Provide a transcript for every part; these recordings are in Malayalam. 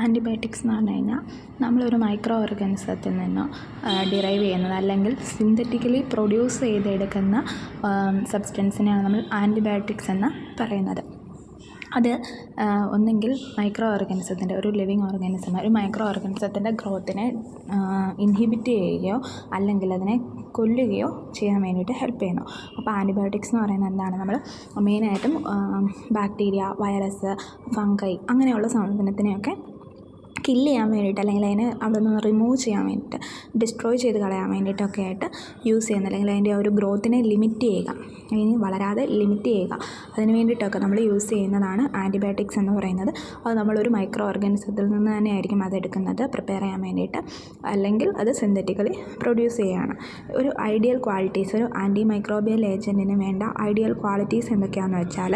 ആൻറ്റിബയോട്ടിക്സ് എന്ന് പറഞ്ഞു കഴിഞ്ഞാൽ നമ്മളൊരു മൈക്രോ ഓർഗാനിസത്തിൽ നിന്ന് ഡിറൈവ് ചെയ്യുന്നത് അല്ലെങ്കിൽ സിന്തറ്റിക്കലി പ്രൊഡ്യൂസ് ചെയ്തെടുക്കുന്ന സബ്സ്റ്റൻസിനെയാണ് നമ്മൾ ആൻറ്റിബയോട്ടിക്സ് എന്ന് പറയുന്നത്. അത് ഒന്നെങ്കിൽ മൈക്രോ ഓർഗാനിസത്തിൻ്റെ ഒരു ലിവിങ് ഓർഗാനിസം ഒരു മൈക്രോ ഓർഗാനിസത്തിൻ്റെ ഗ്രോത്തിനെ ഇൻഹിബിറ്റ് ചെയ്യുകയോ അല്ലെങ്കിൽ അതിനെ കൊല്ലുകയോ ചെയ്യാൻ വേണ്ടിയിട്ട് ഹെൽപ്പ് ചെയ്യുന്നു. അപ്പോൾ ആൻറ്റിബയോട്ടിക്സ് എന്ന് പറയുന്നത് എന്താണ്? നമ്മൾ മെയിനായിട്ടും ബാക്ടീരിയ, വൈറസ്, ഫംഗൈ അങ്ങനെയുള്ള സാധനത്തിനെയൊക്കെ കില്ല് ചെയ്യാൻ വേണ്ടിയിട്ട് അല്ലെങ്കിൽ അതിനെ അവിടെ നിന്ന് റിമൂവ് ചെയ്യാൻ വേണ്ടിയിട്ട്, ഡിസ്ട്രോയ് ചെയ്ത് കളയാൻ വേണ്ടിയിട്ടൊക്കെ ആയിട്ട് യൂസ് ചെയ്യുന്നത്, അല്ലെങ്കിൽ അതിൻ്റെ ആ ഒരു ഗ്രോത്തിനെ ലിമിറ്റ് ചെയ്യുക, അതിന് വളരാതെ ലിമിറ്റ് ചെയ്യുക, അതിന് വേണ്ടിയിട്ടൊക്കെ നമ്മൾ യൂസ് ചെയ്യുന്നതാണ് ആൻറ്റിബയോട്ടിക്സ് എന്ന് പറയുന്നത്. അത് നമ്മളൊരു മൈക്രോ ഓർഗാനിസത്തിൽ നിന്ന് തന്നെയായിരിക്കും അതെടുക്കുന്നത് പ്രിപ്പയർ ചെയ്യാൻ വേണ്ടിയിട്ട്, അല്ലെങ്കിൽ അത് സിന്തറ്റിക്കലി പ്രൊഡ്യൂസ് ചെയ്യുകയാണ്. ഒരു ഐഡിയൽ ക്വാളിറ്റീസ്, ഒരു ആൻറ്റി മൈക്രോബിയൽ ഏജൻറ്റിന് വേണ്ട ഐഡിയൽ ക്വാളിറ്റീസ് എന്തൊക്കെയാണെന്ന് വെച്ചാൽ,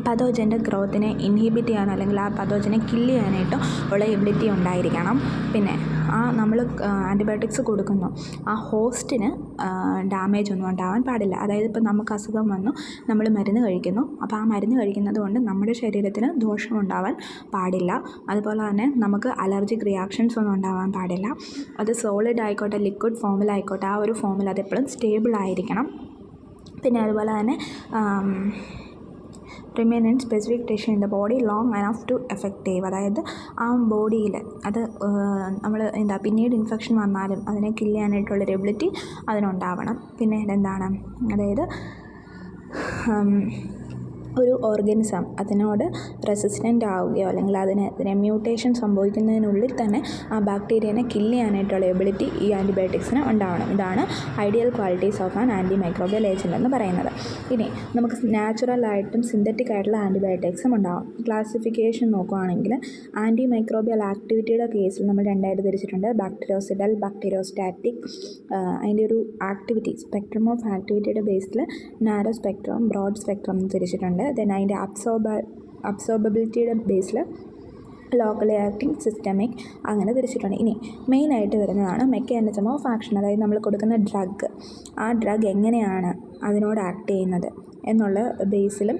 പതോജൻ്റെ ഗ്രോത്തിനെ ഇൻഹിബിറ്റ് ചെയ്യാനോ അല്ലെങ്കിൽ ആ പതോജനെ കില്ല് ചെയ്യാനായിട്ടോ ഉള്ള എബിലിറ്റി ഉണ്ടായിരിക്കണം. പിന്നെ നമ്മൾ ആൻറ്റിബയോട്ടിക്സ് കൊടുക്കുന്നു, ആ ഹോസ്റ്റിന് ഡാമേജ് ഒന്നും ഉണ്ടാവാൻ പാടില്ല. അതായത് ഇപ്പോൾ നമുക്ക് അസുഖം വന്നു, നമ്മൾ മരുന്ന് കഴിക്കുന്നു, അപ്പോൾ ആ മരുന്ന് കഴിക്കുന്നത് കൊണ്ട് നമ്മുടെ ശരീരത്തിന് ദോഷമുണ്ടാവാൻ പാടില്ല. അതുപോലെ തന്നെ നമുക്ക് അലർജിക് റിയാക്ഷൻസ് ഒന്നും ഉണ്ടാവാൻ പാടില്ല. അത് സോളിഡ് ആയിക്കോട്ടെ ലിക്വിഡ് ഫോമിലായിക്കോട്ടെ, ആ ഒരു ഫോമിൽ അതെപ്പോഴും സ്റ്റേബിൾ ആയിരിക്കണം. പിന്നെ അതുപോലെ തന്നെ remain in specific tissue in the body long enough to effective. അതായത് ആ ബോഡിയിൽ അത് നമ്മൾ പിന്നീട് ഇൻഫെക്ഷൻ വന്നാലും അതിനെ കില്ല് ചെയ്യാനായിട്ടുള്ളൊരു എബിലിറ്റി അതിനുണ്ടാവണം. പിന്നെ എന്താണ്, അതായത് ഒരു ഓർഗാനിസം അതിനോട് റെസിസ്റ്റൻ്റ് ആവുകയോ അല്ലെങ്കിൽ അതിനെ മ്യൂട്ടേഷൻ സംഭവിക്കുന്നതിനുള്ളിൽ തന്നെ ആ ബാക്ടീരിയനെ കില്ല് ചെയ്യാനായിട്ടുള്ള എബിലിറ്റി ഈ ആൻറ്റിബയോട്ടിക്സിന് ഉണ്ടാവണം. ഇതാണ് ideal qualities of an antimicrobial agent എന്ന് പറയുന്നത്. ഇനി നമുക്ക് നാച്ചുറലായിട്ടും സിന്തറ്റിക് ആയിട്ടുള്ള ആൻറ്റിബയോട്ടിക്സും ഉണ്ടാവും. ക്ലാസിഫിക്കേഷൻ നോക്കുകയാണെങ്കിൽ ആൻറ്റി മൈക്രോബിയൽ ആക്ടിവിറ്റിയുടെ കേസിൽ നമ്മൾ രണ്ടായിട്ട് തിരിച്ചിട്ടുണ്ട്: ബാക്ടീരിയോസിഡൽ, ബാക്ടീരിയോസ്റ്റാറ്റിക്. അതിൻ്റെ ഒരു ആക്ടിവിറ്റി സ്പെക്ട്രം ഓഫ് ആക്ടിവിറ്റിയുടെ ബേസിൽ നാരോ സ്പെക്ട്രം, ബ്രോഡ് സ്പെക്ട്രം എന്ന് തിരിച്ചിട്ടുണ്ട്. ദെൻ അതിൻ്റെ അബ്സോർബബിലിറ്റിയുടെ ബേസിൽ ലോക്കലി ആക്ടിങ്, സിസ്റ്റമിക് അങ്ങനെ തിരിച്ചിട്ടുണ്ട്. ഇനി മെയിനായിട്ട് വരുന്നതാണ് മെക്കാനിസം ഓഫ് ആക്ഷൻ. അതായത് നമ്മൾ കൊടുക്കുന്ന ഡ്രഗ്, ആ ഡ്രഗ് എങ്ങനെയാണ് അതിനോട് ആക്ട് ചെയ്യുന്നത് എന്നുള്ള ബേസിലും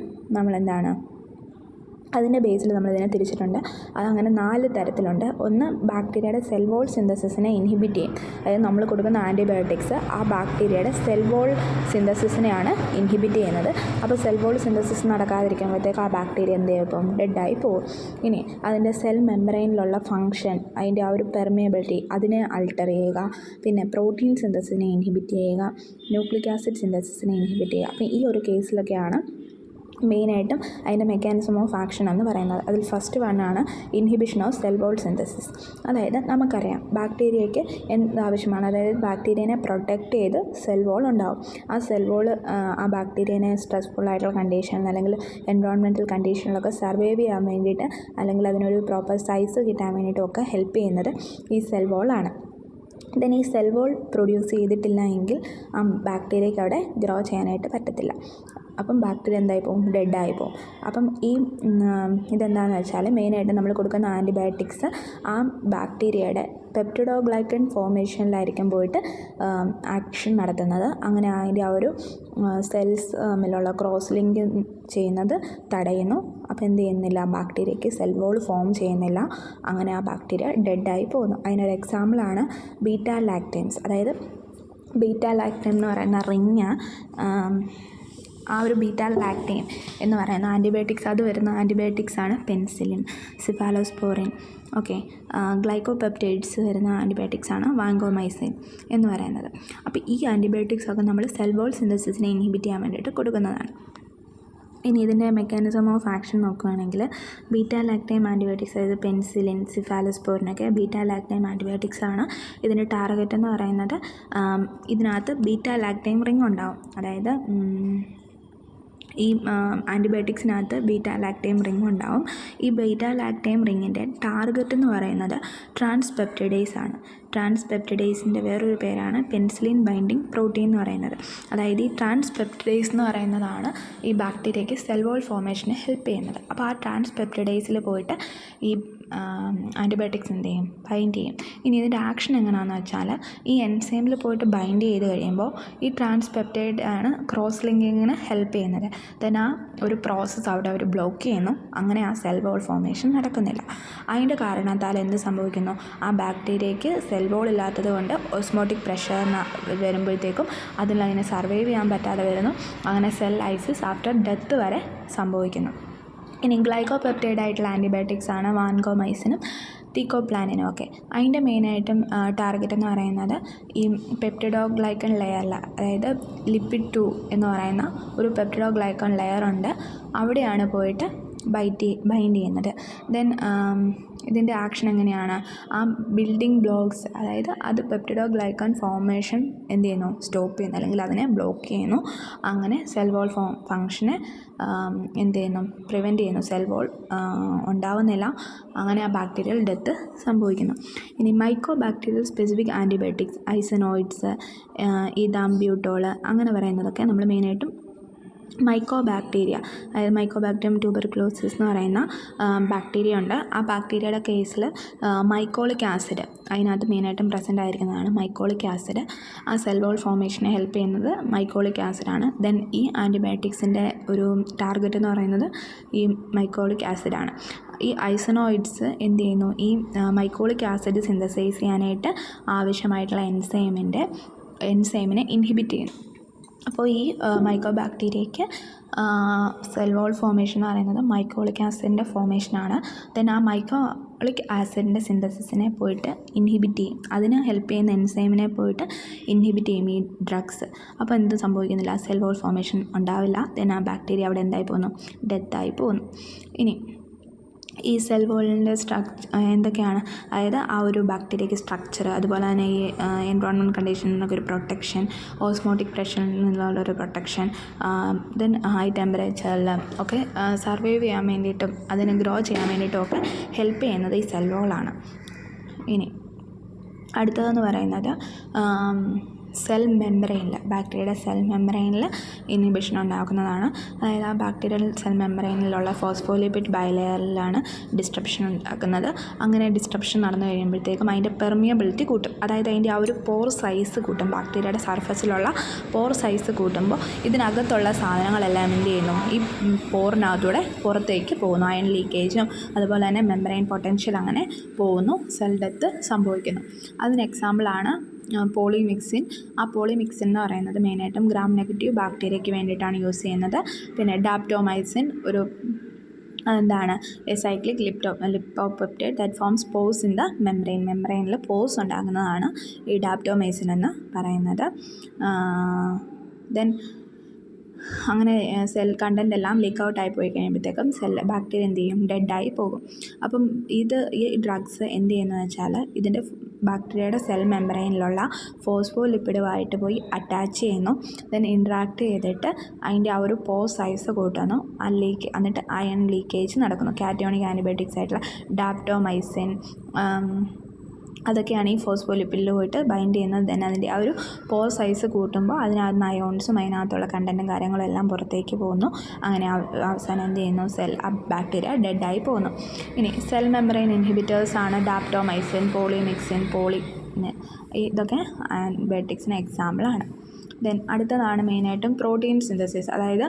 അതിൻ്റെ ബേസിൽ നമ്മളിതിനെ തിരിച്ചിട്ടുണ്ട്. അതങ്ങനെ 4 തരത്തിലുണ്ട്. ഒന്ന്, ബാക്ടീരിയയുടെ സെൽ വോൾ സിന്തസിസിനെ ഇൻഹിബിറ്റ് ചെയ്യും. അതായത് നമ്മൾ കൊടുക്കുന്ന ആൻറ്റിബയോട്ടിക്സ് ആ ബാക്ടീരിയയുടെ സെൽ വോൾ സിന്തസിസിനെയാണ് ഇൻഹിബിറ്റ് ചെയ്യുന്നത്. അപ്പോൾ സെൽ വോൾ സിന്തസിസ് നടക്കാതിരിക്കുമ്പോഴത്തേക്ക് ആ ബാക്ടീരിയ എന്ത് ചെയ്യും? ഇപ്പം ഡെഡായി പോകും. ഇനി അതിൻ്റെ സെൽ മെമ്പറൈനിലുള്ള ഫങ്ഷൻ, അതിൻ്റെ ആ ഒരു പെർമിയബിലിറ്റി അതിനെ അൾട്ടർ ചെയ്യുക. പിന്നെ പ്രോട്ടീൻ സിന്തസിസിനെ ഇൻഹിബിറ്റ് ചെയ്യുക, ന്യൂക്ലിക് ആസിഡ് സിന്തസിസിനെ ഇൻഹിബിറ്റ് ചെയ്യുക. അപ്പോൾ ഈ ഒരു കേസിലൊക്കെയാണ് മെയിനായിട്ടും അതിൻ്റെ മെക്കാനിസം ഓഫ് ആക്ഷൻ എന്ന് പറയുന്നത്. അതിൽ ഫസ്റ്റ് വണ്ണാണ് inhibition of cell wall synthesis. അതായത് നമുക്കറിയാം ബാക്ടീരിയയ്ക്ക് എന്താവശ്യമാണ്, അതായത് ബാക്ടീരിയനെ പ്രൊട്ടക്റ്റ് ചെയ്ത് സെൽ വോൾ ഉണ്ടാവും. ആ സെൽ വോൾ ആ ബാക്ടീരിയനെ സ്ട്രെസ്ഫുൾ ആയിട്ടുള്ള കണ്ടീഷനിൽ അല്ലെങ്കിൽ എൻവയോൺമെൻറ്റൽ കണ്ടീഷനിലൊക്കെ സർവൈവ് ചെയ്യാൻ വേണ്ടിയിട്ട് അല്ലെങ്കിൽ അതിനൊരു പ്രോപ്പർ സൈസ് കിട്ടാൻ വേണ്ടിയിട്ടൊക്കെ ഹെൽപ്പ് ചെയ്യുന്നത് ഈ സെൽ വോളാണ്. ദെൻ ഈ സെൽ വോൾ പ്രൊഡ്യൂസ് ചെയ്തിട്ടില്ല എങ്കിൽ ആ ബാക്ടീരിയയ്ക്ക് അവിടെ ഗ്രോ ചെയ്യാനായിട്ട് പറ്റത്തില്ല. അപ്പം ബാക്ടീരിയ എന്തായി പോകും? ഡെഡായി പോകും. അപ്പം ഈ ഇതെന്താണെന്ന് വെച്ചാൽ മെയിനായിട്ട് നമ്മൾ കൊടുക്കുന്ന ആൻറ്റിബയോട്ടിക്സ് ആ ബാക്ടീരിയയുടെ പെപ്റ്റിഡോഗ്ലൈക്കൻ ഫോർമേഷനിലായിരിക്കും പോയിട്ട് ആക്ഷൻ നടത്തുന്നത്. അങ്ങനെ അതിൻ്റെ ആ ഒരു സെൽസ് തമ്മിലുള്ള ക്രോസ് ലിങ്ക് ചെയ്യുന്നത് തടയുന്നു. അപ്പോൾ എന്ത് ചെയ്യുന്നില്ല? ബാക്ടീരിയയ്ക്ക് സെൽ വോൾ ഫോം ചെയ്യുന്നില്ല. അങ്ങനെ ആ ബാക്ടീരിയ ഡെഡായി പോകുന്നു. അതിനൊരു എക്സാമ്പിളാണ് ബീറ്റാ ലാക്റ്റംസ്. അതായത് ബീറ്റാ ലാക്റ്റം എന്ന് പറയുന്ന റിങ്, ആ ഒരു ബീറ്റാ ലാക്റ്റൈൻ എന്ന് പറയുന്ന ആൻറ്റിബയോട്ടിക്സ്, അത് വരുന്ന ആൻറ്റിബയോട്ടിക്സാണ് പെൻസിലിൻ, സിഫാലോസ്പോറിൻ, ഗ്ലൈക്കോപെപ്റ്റൈഡ്സ് വരുന്ന ആൻറ്റിബയോട്ടിക്സാണ് വാങ്കോമൈസിൻ എന്ന് പറയുന്നത്. അപ്പോൾ ഈ ആൻറ്റിബയോട്ടിക്സൊക്കെ നമ്മൾ സെൽ വോൾ സിന്തസിസിനെ ഇൻഹിബിറ്റ് ചെയ്യാൻ വേണ്ടിയിട്ട് കൊടുക്കുന്നതാണ്. ഇനി ഇതിൻ്റെ മെക്കാനിസം ഓഫ് ആക്ഷൻ നോക്കുകയാണെങ്കിൽ ബീറ്റാ ലാക്റ്റൈം ആൻറ്റിബയോട്ടിക്സ്, അതായത് പെൻസിലിൻ, സിഫാലോസ്പോറിനൊക്കെ ബീറ്റാ ലാക്റ്റൈം ആൻറ്റിബയോട്ടിക്സ് ആണ്. ഇതിൻ്റെ ടാർഗറ്റ് എന്ന് പറയുന്നത് ഇതിനകത്ത് ബീറ്റാ ലാക്റ്റൈം റിങ് ഉണ്ടാവും. അതായത് ഈ ആൻറ്റിബയോട്ടിക്സിനകത്ത് ബീറ്റാ ലാക്റ്റൈം റിങ് ഉണ്ടാവും. ഈ ബീറ്റാ ലാക്റ്റൈം റിങ്ങിൻ്റെ ടാർഗറ്റ് എന്ന് പറയുന്നത് ട്രാൻസ്പെപ്റ്റിഡേസ് ആണ്. ട്രാൻസ്പെപ്റ്റിഡേസിൻ്റെ വേറൊരു പേരാണ് പെൻസിലിൻ ബൈൻഡിങ് പ്രോട്ടീൻ എന്ന് പറയുന്നത്. അതായത് ഈ ട്രാൻസ്പെപ്റ്റിഡേസ് എന്ന് പറയുന്നതാണ് ഈ ബാക്ടീരിയയ്ക്ക് സെൽ വോൾ ഫോർമേഷന് ഹെൽപ്പ് ചെയ്യുന്നത്. അപ്പോൾ ആ ട്രാൻസ്പെപ്റ്റിഡേസിൽ പോയിട്ട് ഈ ആൻറ്റിബയോട്ടിക്സ് എന്ത് ചെയ്യും, ബൈൻഡ് ചെയ്യും. ഇനി ഇതിൻ്റെ ആക്ഷൻ എങ്ങനെയാണെന്ന് വെച്ചാൽ ഈ എൻസൈമിൽ പോയിട്ട് ബൈൻഡ് ചെയ്ത് കഴിയുമ്പോൾ ഈ ട്രാൻസ്പെപ്റ്റൈഡ് ആണ് ക്രോസ് ലിങ്കിങ്ങിന് ഹെൽപ്പ് ചെയ്യുന്നത്. ദെൻ ആ ഒരു പ്രോസസ്സ് അവിടെ അവർ ബ്ലോക്ക് ചെയ്യുന്നു. അങ്ങനെ ആ സെൽ വോൾ ഫോർമേഷൻ നടക്കുന്നില്ല. അതിൻ്റെ കാരണത്താൽ എന്ത് സംഭവിക്കുന്നു, ആ ബാക്ടീരിയയ്ക്ക് സെൽ വോൾ ഇല്ലാത്തത് കൊണ്ട് ഓസ്മോട്ടിക് പ്രഷർ വരുമ്പോഴത്തേക്കും അതിലതിനെ സർവൈവ് ചെയ്യാൻ പറ്റാതെ വരുന്നു. അങ്ങനെ സെൽ ലൈസിസ് ആഫ്റ്റർ ഡെത്ത് വരെ സംഭവിക്കുന്നു. ഇനി ഗ്ലൈക്കോപെപ്റ്റൈഡ് ആയിട്ടുള്ള ആൻറ്റിബയോട്ടിക്സ് ആണ് വാൻകോമൈസിനും തീക്കോപ്ലാനിനും ഒക്കെ. അതിൻ്റെ മെയിനായിട്ടും ടാർഗറ്റ് എന്ന് പറയുന്നത് ഈ പെപ്റ്റിഡോഗ്ലൈക്കൺ ലെയറിൽ, അതായത് ലിപ്പിഡ് 2 എന്ന് പറയുന്ന ഒരു പെപ്റ്റിഡോഗ്ലൈക്കൺ ലെയറുണ്ട്, അവിടെയാണ് പോയിട്ട് ബൈൻഡ് ചെയ്യുന്നത്. ദെൻ ഇതിൻ്റെ ആക്ഷൻ എങ്ങനെയാണ്, ആ ബിൽഡിംഗ് ബ്ലോക്സ്, അതായത് അത് പെപ്റ്റിഡോഗ്ലൈക്കൺ ഫോർമേഷൻ എന്ത് ചെയ്യുന്നു, സ്റ്റോപ്പ് ചെയ്യുന്നു, അല്ലെങ്കിൽ അതിനെ ബ്ലോക്ക് ചെയ്യുന്നു. അങ്ങനെ സെൽ വോൾ ഫങ്ഷനെ എന്ത് ചെയ്യുന്നു, പ്രിവെൻറ്റ് ചെയ്യുന്നു. സെൽ വോൾ ഉണ്ടാവുന്നില്ല. അങ്ങനെ ആ ബാക്ടീരിയൽ ഡെത്ത് സംഭവിക്കുന്നു. ഇനി മൈക്രോ ബാക്ടീരിയൽ സ്പെസിഫിക് ആൻറ്റിബയോട്ടിക്സ്, ഐസനോയിഡ്സ്, ഇതാംബ്യൂട്ടോൾ അങ്ങനെ പറയുന്നതൊക്കെ നമ്മൾ മെയിനായിട്ടും മൈക്കോ ബാക്ടീരിയ, അതായത് മൈക്കോബാക്ടീരിയം ട്യൂബർക്ലോസിസ് എന്ന് പറയുന്ന ബാക്ടീരിയ ഉണ്ട്. ആ ബാക്ടീരിയയുടെ കേസിൽ മൈക്കോളിക് ആസിഡ് അതിനകത്ത് മെയിനായിട്ടും പ്രസൻ്റ് ആയിരിക്കുന്നതാണ്. മൈക്കോളിക് ആസിഡ് ആ സെൽ വോൾ ഫോർമേഷനെ ഹെൽപ്പ് ചെയ്യുന്നത് മൈക്കോളിക് ആസിഡാണ്. ദെൻ ഈ ആൻറ്റിബയോട്ടിക്സിൻ്റെ ഒരു ടാർഗറ്റ് എന്ന് പറയുന്നത് ഈ മൈക്കോളിക് ആസിഡാണ്. ഈ ഐസനോയിഡ്സ് എന്ത് ചെയ്യുന്നു, ഈ മൈക്കോളിക് ആസിഡ് സിന്തസൈസ് ചെയ്യാനായിട്ട് ആവശ്യമായിട്ടുള്ള എൻസൈമിനെ ഇൻഹിബിറ്റ് ചെയ്യുന്നു. അപ്പോൾ ഈ മൈക്രോ ബാക്ടീരിയയ്ക്ക് സെൽ വോൾ ഫോർമേഷൻ എന്ന് പറയുന്നത് മൈക്കോളിക് ആസിഡിൻ്റെ ഫോർമേഷനാണ്. ദെൻ ആ മൈക്കോളിക് ആസിഡിൻ്റെ സിന്തസിസിനെ പോയിട്ട് ഇൻഹിബിറ്റ് ചെയ്യും. അതിന് ഹെൽപ്പ് ചെയ്യുന്ന എൻസൈമിനെ പോയിട്ട് ഇൻഹിബിറ്റ് ചെയ്യും ഈ ഡ്രഗ്സ്. അപ്പോൾ എന്ത് സംഭവിക്കുന്നില്ല, സെൽ വോൾ ഫോർമേഷൻ ഉണ്ടാവില്ല. ദെൻ ആ ബാക്ടീരിയ അവിടെ എന്തായി പോകുന്നു, ഡെത്തായി പോകുന്നു. ഇനി ഈ സെൽ വോളിൻ്റെ എന്തൊക്കെയാണ്, അതായത് ആ ഒരു ബാക്ടീരിയയ്ക്ക് സ്ട്രക്ചർ, അതുപോലെ തന്നെ ഈ എൻവയോൺമെൻറ്റ് കണ്ടീഷനിൽ നിന്നൊക്കെ ഒരു പ്രൊട്ടക്ഷൻ, ഓസ്മോട്ടിക് പ്രഷറിൽ നിന്നുള്ളൊരു പ്രൊട്ടക്ഷൻ, ദെൻ ഹൈ ടെമ്പറേച്ചറിൽ ഒക്കെ സർവൈവ് ചെയ്യാൻ വേണ്ടിയിട്ടും അതിന് ഗ്രോ ചെയ്യാൻ വേണ്ടിയിട്ടും ഒക്കെ ഹെൽപ്പ് ചെയ്യുന്നത് ഈ സെൽ വോളാണ്. ഇനി അടുത്തതെന്ന് പറയുന്നത് സെൽ മെംബ്രെയിനിൽ, ബാക്ടീരിയയുടെ സെൽ മെംബ്രെയിനിൽ ഇൻഹിബിഷൻ ഉണ്ടാക്കുന്നതാണ്. അതായത് ആ ബാക്ടീരിയൽ സെൽ മെംബ്രെയിനിലുള്ള ഫോസ്ഫോലിപ്പിഡ് ബൈലെയറിലാണ് ഡിസ്ട്രപ്ഷൻ ഉണ്ടാക്കുന്നത്. അങ്ങനെ ഡിസ്ട്രപ്ഷൻ നടന്നു കഴിയുമ്പോഴത്തേക്കും അതിൻ്റെ പെർമിയബിലിറ്റി കൂട്ടും. അതായത് അതിൻ്റെ ആ ഒരു പോർ സൈസ് കൂട്ടും. ബാക്ടീരിയയുടെ സർഫസിലുള്ള പോർ സൈസ് കൂട്ടുമ്പോൾ ഇതിനകത്തുള്ള സാധനങ്ങളെല്ലാം എന്ത് ചെയ്യുന്നു, ഈ പോറിനകത്തൂടെ പുറത്തേക്ക് പോകുന്നു. അയൺ ലീക്കേജും അതുപോലെ തന്നെ മെംബ്രെയിൻ പൊട്ടൻഷ്യൽ അങ്ങനെ പോകുന്നു. സെൽ ഡെത്ത് സംഭവിക്കുന്നു. അതിന് എക്സാമ്പിളാണ് പോളിമിക്സിൻ. ആ പോളിമിക്സിൻ എന്ന് പറയുന്നത് മെയിനായിട്ടും ഗ്രാം നെഗറ്റീവ് ബാക്ടീരിയയ്ക്ക് വേണ്ടിയിട്ടാണ് യൂസ് ചെയ്യുന്നത്. പിന്നെ ഡാപ്റ്റോമൈസിൻ ഒരു എന്താണ്, a cyclic lipopeptide that forms pores in the മെംബ്രെയിനിൽ പോസ് ഉണ്ടാകുന്നതാണ് ഈ ഡാപ്റ്റോമൈസിൻ എന്ന് പറയുന്നത്. ദെൻ അങ്ങനെ സെൽ കണ്ടൻ്റ് എല്ലാം ലീക്ക് ഔട്ടായി പോയി കഴിയുമ്പോഴത്തേക്കും ബാക്ടീരിയ എന്ത് ചെയ്യും, ഡെഡായി പോകും. അപ്പം ഈ ഡ്രഗ്സ് എന്ത് ചെയ്യുന്നതെന്ന് വെച്ചാൽ ഇതിൻ്റെ ബാക്ടീരിയയുടെ സെൽ മെംബ്രെയിനിലുള്ള ഫോസ്ഫോലിപ്പിഡുമായിട്ട് പോയി അറ്റാച്ച് ചെയ്യുന്നു. ദെൻ ഇൻട്രാക്ട് ചെയ്തിട്ട് അതിൻ്റെ ആ ഒരു പോർ സൈസ് കൂട്ടുന്നു. എന്നിട്ട് അയൺ ലീക്കേജ് നടക്കുന്നു. കാറ്റയോണിക് ആൻറ്റിബയോട്ടിക്സ് ആയിട്ടുള്ള ഡാപ്റ്റോമൈസിൻ അതൊക്കെയാണ് ഈ ഫോസ്ഫോലിപ്പിഡിൽ പോയിട്ട് ബൈൻഡ് ചെയ്യുന്നത്. ദെൻ അതിൻ്റെ ആ ഒരു പോർ സൈസ് കൂട്ടുമ്പോൾ അതിനകത്ത് അയോൺസും അതിനകത്തുള്ള കണ്ടൻറ്റും കാര്യങ്ങളും എല്ലാം പുറത്തേക്ക് പോകുന്നു. അങ്ങനെ അവസാനം എന്ത് ചെയ്യുന്നു, ബാക്ടീരിയ ഡെഡായി പോകുന്നു. ഇനി സെൽ മെംബ്രെയിൻ ഇൻഹിബിറ്റേഴ്സാണ് ഡാപ്റ്റോമൈസിൻ, പോളിമിക്സിൻ, ഇതൊക്കെ ആൻറ്റിബയോട്ടിക്സിന് എക്സാമ്പിളാണ്. ദെൻ അടുത്തതാണ് മെയിനായിട്ടും പ്രോട്ടീൻ സിന്തസിസ്. അതായത്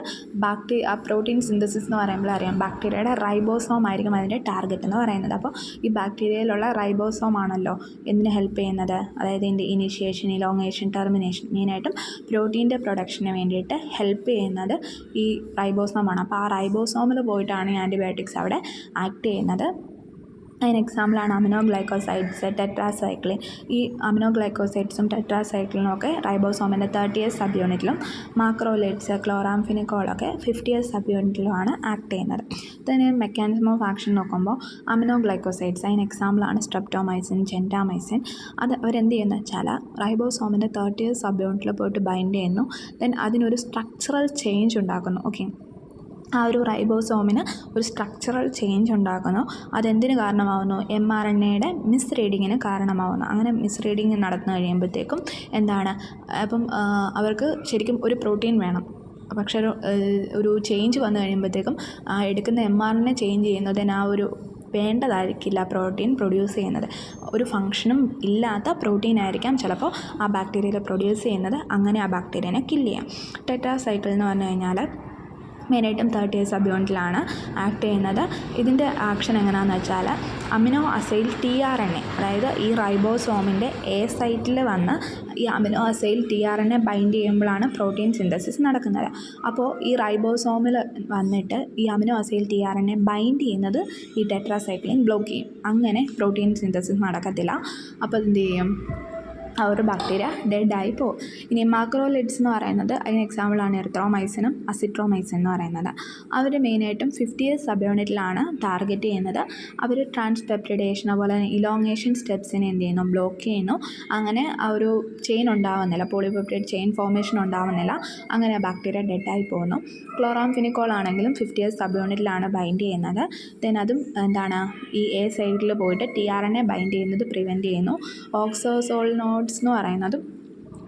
ആ പ്രോട്ടീൻ സിന്തസിസ് എന്ന് പറയുമ്പോൾ അറിയാം, ബാക്ടീരിയയുടെ റൈബോസോം ആയിരിക്കും അതിൻ്റെ ടാർഗറ്റ് എന്ന് പറയുന്നത്. അപ്പോൾ ഈ ബാക്ടീരിയയിലുള്ള റൈബോസോം ആണല്ലോ എന്തിന് ഹെൽപ്പ് ചെയ്യുന്നത്, അതായത് ഇതിൻ്റെ ഇനീഷ്യേഷൻ, ഇലോങ്ങേഷൻ, ടെർമിനേഷൻ, മെയിനായിട്ടും പ്രോട്ടീൻ്റെ പ്രൊഡക്ഷന് വേണ്ടിയിട്ട് ഹെൽപ്പ് ചെയ്യുന്നത് ഈ റൈബോസോമാണ്. അപ്പോൾ ആ റൈബോസോമിൽ പോയിട്ടാണ് ഈ ആൻറ്റിബയോട്ടിക്സ് അവിടെ ആക്ട് ചെയ്യുന്നത്. അതിന് എക്സാമ്പിളാണ് അമിനോഗ്ലൈക്കോസൈഡ്സ്, ടെട്രാസൈക്ലിൻ. ഈ അമിനോഗ്ലൈക്കോസൈഡ്സും ടെട്രാസൈക്ലിനും ഒക്കെ റൈബോസോമിൻ്റെ 30S സബ് യൂണിറ്റിലും, മാക്രോലൈഡ്സ്, ക്ലോറാംഫിനിക്കോളൊക്കെ 50S സബ് യൂണിറ്റിലുമാണ് ആക്ട് ചെയ്യുന്നത്. തന്നെ മെക്കാനിസം ഓഫ് ആക്ഷൻ നോക്കുമ്പോൾ അമിനോഗ്ലൈക്കോസൈഡ്സ് അതിന് എക്സാമ്പിളാണ് സ്ട്രെപ്റ്റോമൈസിൻ, ജെൻറ്റാമൈസിൻ. അത് അവരെന്ത് ചെയ്യുന്നത് വെച്ചാൽ റൈബോസോമിൻ്റെ 30S സബ് യൂണിറ്റിൽ പോയിട്ട് ബൈൻഡ് ചെയ്യുന്നു. ദെൻ അതിനൊരു സ്ട്രക്ചറൽ ചേഞ്ച് ഉണ്ടാക്കുന്നു. ഓക്കെ, ആ ഒരു റൈബോസോമിന് ഒരു സ്ട്രക്ചറൽ ചേഞ്ച് ഉണ്ടാക്കുന്നു. അതെന്തിന് കാരണമാവുന്നു? mRNAയുടെ മിസ് റീഡിങ്ങിന് കാരണമാവുന്നു. അങ്ങനെ മിസ് റീഡിങ് നടന്നു കഴിയുമ്പോഴത്തേക്കും എന്താണ്, അപ്പം അവർക്ക് ശരിക്കും ഒരു പ്രോട്ടീൻ വേണം. പക്ഷേ ഒരു ചേഞ്ച് വന്നു കഴിയുമ്പോഴത്തേക്കും എടുക്കുന്ന mRNA ചേഞ്ച് ചെയ്യുന്നതിന് ആ ഒരു വേണ്ടതായിരിക്കില്ല പ്രോട്ടീൻ പ്രൊഡ്യൂസ് ചെയ്യുന്നത്. ഒരു ഫങ്ഷനും ഇല്ലാത്ത പ്രോട്ടീൻ ആയിരിക്കാം ചിലപ്പോൾ ആ ബാക്ടീരിയയിൽ പ്രൊഡ്യൂസ് ചെയ്യുന്നത്. അങ്ങനെ ആ ബാക്ടീരിയനെ കില്ല് ചെയ്യാം. ടെട്രാസൈക്കിൾ എന്ന് പറഞ്ഞു കഴിഞ്ഞാൽ മെയിനായിട്ടും 30 സബ് യൂണിറ്റിലാണ് ആക്ട് ചെയ്യുന്നത്. ഇതിൻ്റെ ആക്ഷൻ എങ്ങനെയാണെന്ന് വെച്ചാൽ അമിനോ അസൈൽ tRNA, അതായത് ഈ റൈബോസോമിൻ്റെ എ സൈറ്റിൽ വന്ന് ഈ അമിനോ അസൈൽ tRNA ബൈൻഡ് ചെയ്യുമ്പോഴാണ് പ്രോട്ടീൻ സിന്തസിസ് നടക്കുന്നത്. അപ്പോൾ ഈ റൈബോസോമിൽ വന്നിട്ട് ഈ അമിനോ അസൈൽ tRNA ബൈൻഡ് ചെയ്യുന്നത് ഈ ടെട്രാസൈക്ലിൻ ബ്ലോക്ക് ചെയ്യും. അങ്ങനെ പ്രോട്ടീൻ സിന്തസിസ് നടക്കത്തില്ല. അപ്പോൾ എന്ത് ചെയ്യും? ആ ഒരു ബാക്ടീരിയ ഡെഡായി പോകും. ഇനി മാക്രോലിഡ്സ് എന്ന് പറയുന്നത് അതിന് എക്സാമ്പിളാണ് എറിത്രോമൈസിനും അസിട്രോമൈസിൻ എന്ന് പറയുന്നത്. അവർ മെയിനായിട്ടും 50th സബ് യൂണിറ്റിലാണ് ടാർഗറ്റ് ചെയ്യുന്നത്. അവർ ട്രാൻസ്പെപ്റ്റിഡേഷൻ അതുപോലെ തന്നെ ഇലോങ്ങേഷൻ സ്റ്റെപ്സിനെ എന്ത് ചെയ്യുന്നു? ബ്ലോക്ക് ചെയ്യുന്നു. അങ്ങനെ ആ ഒരു ചെയിൻ ഉണ്ടാവുന്നില്ല, പോളിപെപ്റ്റൈഡ് ചെയിൻ ഫോർമേഷൻ ഉണ്ടാവുന്നില്ല. അങ്ങനെ ആ ബാക്ടീരിയ ഡെഡായി പോകുന്നു. ക്ലോറാംഫെനിക്കോൾ ആണെങ്കിലും 50th സബ് യൂണിറ്റിലാണ് ബൈൻഡ് ചെയ്യുന്നത്. ദെൻ അതും എന്താണ്, ഈ എ സൈഡിൽ പോയിട്ട് tRNA ബൈൻഡ് ചെയ്യുന്നത് പ്രിവെൻറ്റ് ചെയ്യുന്നു. ഓക്സോസോളിനോഡ്സ് എന്ന് പറയുന്നതും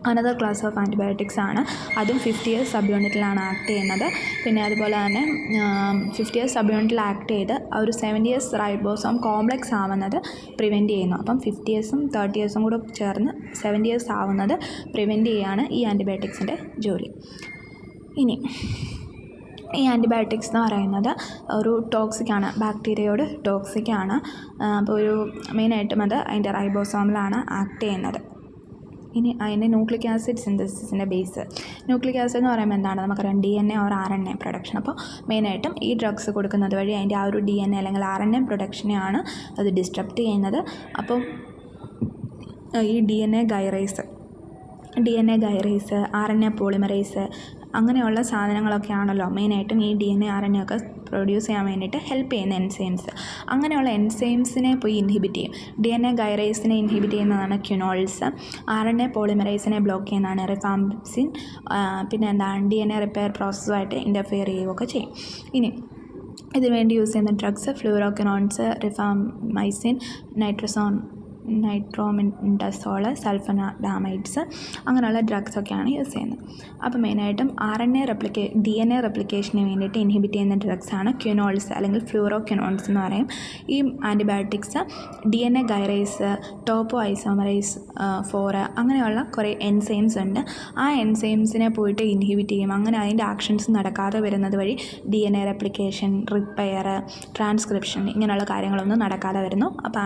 അനദർ ക്ലാസ് ഓഫ് ആൻറ്റിബയോട്ടിക്സ് ആണ്. അതും 50th സബ് യൂണിറ്റിലാണ് ആക്ട് ചെയ്യുന്നത്. പിന്നെ അതുപോലെ തന്നെ 50th സബ് യൂണിറ്റിൽ ആക്ട് ചെയ്ത് ഒരു 70th റൈബോസോം കോംപ്ലക്സ് ആവുന്നത് പ്രിവെൻറ്റ് ചെയ്യുന്നു. അപ്പം 50th 30th കൂടെ ചേർന്ന് 70th ആവുന്നത് പ്രിവെൻറ്റ് ചെയ്യുകയാണ് ഈ ആൻറ്റിബയോട്ടിക്സിൻ്റെ ജോലി. ഇനി ഈ ആൻറ്റിബയോട്ടിക്സ് എന്ന് പറയുന്നത് ഒരു ടോക്സിക്കാണ്, ബാക്ടീരിയയോട് ടോക്സിക്കാണ്. അപ്പോൾ ഒരു മെയിനായിട്ടും അത് അതിൻ്റെ റൈബോസോമിലാണ് ആക്ട് ചെയ്യുന്നത്. ഇനി അതിൻ്റെ ന്യൂക്ലിക് ആസിഡ് സിന്തസിസിൻ്റെ ബേസ്. ന്യൂക്ലിക് ആസിഡ് എന്ന് പറയുമ്പോൾ എന്താണ്? നമുക്കറിയാം DNA ഓർ RNA പ്രൊഡക്ഷൻ. അപ്പോൾ മെയിനായിട്ടും ഈ ഡ്രഗ്സ് കൊടുക്കുന്നത് വഴി അതിൻ്റെ ആ ഒരു DNA അല്ലെങ്കിൽ RNA പ്രൊഡക്ഷനെയാണ് അത് ഡിസ്ട്രപ്റ്റ് ചെയ്യുന്നത്. അപ്പം ഈ DNA ഗൈറേസ്, RNA പോളിമറേസ് അങ്ങനെയുള്ള സാധനങ്ങളൊക്കെയാണല്ലോ മെയിനായിട്ടും ഈ DNA RNA ഒക്കെ പ്രൊഡ്യൂസ് ചെയ്യാൻ വേണ്ടിയിട്ട് ഹെൽപ്പ് ചെയ്യുന്ന എൻസൈംസ്. അങ്ങനെയുള്ള എൻസൈംസിനെ പോയി ഇൻഹിബിറ്റ് ചെയ്യും. DNA ഗൈറേസിനെ ഇൻഹിബിറ്റ് ചെയ്യുന്നതാണ് ക്യുനോൾസ്. RNA പോളിമറേസിനെ ബ്ലോക്ക് ചെയ്യുന്നതാണ് റിഫാംസിൻ. പിന്നെ എന്താണ്, DNA റിപ്പയർ പ്രോസസ്സുമായിട്ട് ഇൻ്റർഫിയർ ചെയ്യുകയൊക്കെ ചെയ്യും. ഇനി ഇതിനു വേണ്ടി യൂസ് ചെയ്യുന്ന ഡ്രഗ്സ് ഫ്ലൂറോക്കിനോൺസ്, റിഫാമൈസിൻ, നൈട്രോമിൻഡസോൾ, സൾഫനഡാമൈഡ്സ് അങ്ങനെയുള്ള ഡ്രഗ്സൊക്കെയാണ് യൂസ് ചെയ്യുന്നത്. അപ്പോൾ മെയിനായിട്ടും DNA റെപ്ലിക്കേഷന് വേണ്ടിയിട്ട് ഇൻഹിബിറ്റ് ചെയ്യുന്ന ഡ്രഗ്സാണ് ക്യുനോൾസ് അല്ലെങ്കിൽ ഫ്ലൂറോക്വിനോൺസ് എന്ന് പറയും. ഈ ആൻറ്റിബയോട്ടിക്സ് DNA ഗൈറേസ്, ടോപ്പോ ഐസോമറൈസ് 4 അങ്ങനെയുള്ള കുറേ എൻസൈംസ് ഉണ്ട്. ആ എൻസൈംസിനെ പോയിട്ട് ഇൻഹിബിറ്റ് ചെയ്യും. അങ്ങനെ അതിൻ്റെ ആക്ഷൻസ് നടക്കാതെ വരുന്നത് വഴി DNA റെപ്ലിക്കേഷൻ, റിപ്പയർ, ട്രാൻസ്ക്രിപ്ഷൻ ഇങ്ങനെയുള്ള കാര്യങ്ങളൊന്നും നടക്കാതെ വരുന്നു. അപ്പോൾ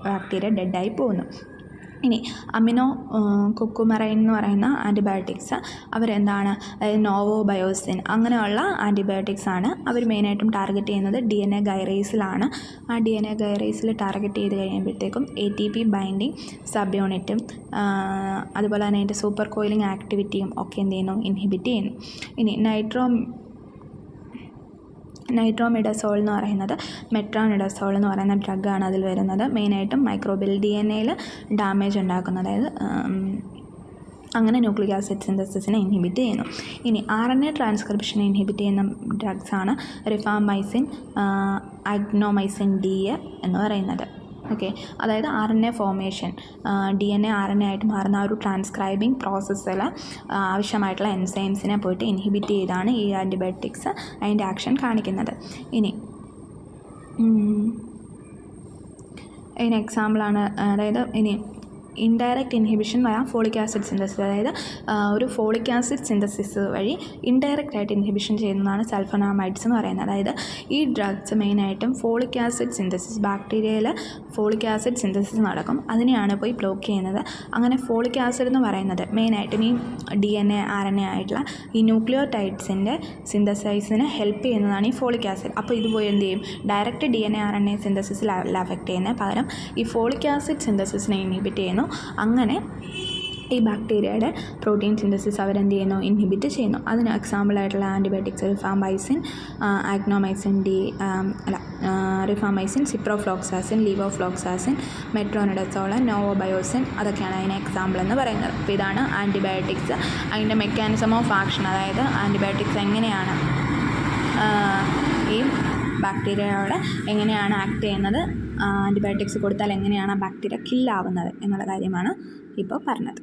ബാക്ടീരിയ ഡെഡായി പോകുന്നു. ഇനി അമിനോ കുക്കുമറൈൻ എന്ന് പറയുന്ന ആൻറ്റിബയോട്ടിക്സ് അവരെന്താണ്, അതായത് നോവോബയോസിൻ അങ്ങനെയുള്ള ആൻറ്റിബയോട്ടിക്സ് ആണ്. അവർ മെയിനായിട്ടും ടാർഗറ്റ് ചെയ്യുന്നത് DNA ഗൈറേസിലാണ്. ആ DNA ഗൈറേസിൽ ടാർഗറ്റ് ചെയ്ത് കഴിയുമ്പോഴത്തേക്കും ATP ബൈൻഡിങ് സബ് യൂണിറ്റും അതുപോലെ തന്നെ അതിൻ്റെ സൂപ്പർ കോയിലിംഗ് ആക്ടിവിറ്റിയും ഒക്കെ എന്ത് ചെയ്യുന്നു? ഇൻഹിബിറ്റ് ചെയ്യുന്നു. ഇനി നൈട്രോമിഡസോൾ എന്ന് പറയുന്നത് മെട്രോണിഡസോൾ എന്ന് പറയുന്ന ഡ്രഗാണ് അതിൽ വരുന്നത്. മെയിനായിട്ടും മൈക്രോബിയൽ DNAയിൽ ഡാമേജ് ഉണ്ടാക്കുന്നത്, അതായത് അങ്ങനെ ന്യൂക്ലിക് ആസിഡ് സിന്തസിസിനെ ഇൻഹിബിറ്റ് ചെയ്യുന്നു. ഇനി RNA ട്രാൻസ്ക്രിപ്ഷനെ ഇൻഹിബിറ്റ് ചെയ്യുന്ന ഡ്രഗ്സാണ് റിഫാമൈസിൻ, അഗ്നോമൈസിൻ D എന്ന് പറയുന്നത്. ഓക്കെ, അതായത് RNA ഫോർമേഷൻ, DNA RNA ആയിട്ട് മാറുന്ന ആ ഒരു ട്രാൻസ്ക്രൈബിങ് പ്രോസസ്സിൽ ആവശ്യമായിട്ടുള്ള എൻസൈംസിനെ പോയിട്ട് ഇൻഹിബിറ്റ് ചെയ്താണ് ഈ ആൻറ്റിബയോട്ടിക്സ് അതിൻ്റെ ആക്ഷൻ കാണിക്കുന്നത്. ഇനി ഇതിന് എക്സാമ്പിളാണ്, അതായത് ഇനി ഇൻഡയറക്റ്റ് ഇൻഹിബിഷൻ വരാം ഫോളിക് ആസിഡ് സിന്തസിസ്, അതായത് ഒരു ഫോളിക് ആസിഡ് സിന്തസിസ് വഴി ഇൻഡയറക്റ്റ് ആയിട്ട് ഇൻഹിബിഷൻ ചെയ്യുന്നതാണ് സൾഫനാമൈഡ്സ് എന്ന് പറയുന്നത്. അതായത് ഈ ഡ്രഗ്സ് മെയിനായിട്ടും ഫോളിക് ആസിഡ് സിന്തസിസ്, ബാക്ടീരിയയിൽ ഫോളിക് ആസിഡ് സിന്തസിസ് നടക്കും, അതിനെയാണ് പോയി ബ്ലോക്ക് ചെയ്യുന്നത്. അങ്ങനെ ഫോളിക് ആസിഡ് എന്ന് പറയുന്നത് മെയിനായിട്ടും ഈ DNA RNA ആയിട്ടുള്ള ഈ ന്യൂക്ലിയോടൈഡ്സിൻ്റെ സിന്തസൈസിന് ഹെൽപ്പ് ചെയ്യുന്നതാണ് ഈ ഫോളിക് ആസിഡ്. അപ്പോൾ ഇത് പോയി എന്ത് ചെയ്യും? ഡയറക്റ്റ് DNA RNA സിന്തസിസിൽ അഫക്റ്റ് ചെയ്യുന്നത് പകരം ഈ ഫോളിക് ആസിഡ് സിന്തസിസിനെ ഇൻഹിബിറ്റ് ചെയ്യുന്നു. അങ്ങനെ ഈ ബാക്ടീരിയയുടെ പ്രോട്ടീൻ സിന്തസിസ് അവരെന്ത് ചെയ്യുന്നു? ഇൻഹിബിറ്റ് ചെയ്യുന്നു. അതിന് എക്സാമ്പിളായിട്ടുള്ള ആൻറ്റിബയോട്ടിക്സ് റിഫാമൈസിൻ, ആഗ്നോമൈസിൻ റിഫാമൈസിൻ, സിപ്രോഫ്ലോക്സാസിൻ, ലീവോഫ്ലോക്സാസിൻ, മെട്രോണിഡസോൾ, നോവോബയോസിൻ അതൊക്കെയാണ് അതിന് എക്സാമ്പിൾ എന്ന് പറയുന്നത്. അപ്പോൾ ഇതാണ് ആൻറ്റിബയോട്ടിക്സ്, അതിൻ്റെ മെക്കാനിസം ഓഫ് ആക്ഷൻ, അതായത് ആൻറ്റിബയോട്ടിക്സ് എങ്ങനെയാണ് ഈ ബാക്ടീരിയയോട് എങ്ങനെയാണ് ആക്ട് ചെയ്യുന്നത്, ആൻറ്റിബയോട്ടിക്സ് കൊടുത്താൽ എങ്ങനെയാണ് ആ ബാക്ടീരിയ കില്ലാവുന്നത് എന്നുള്ള കാര്യമാണ് ഇപ്പോൾ പറഞ്ഞത്.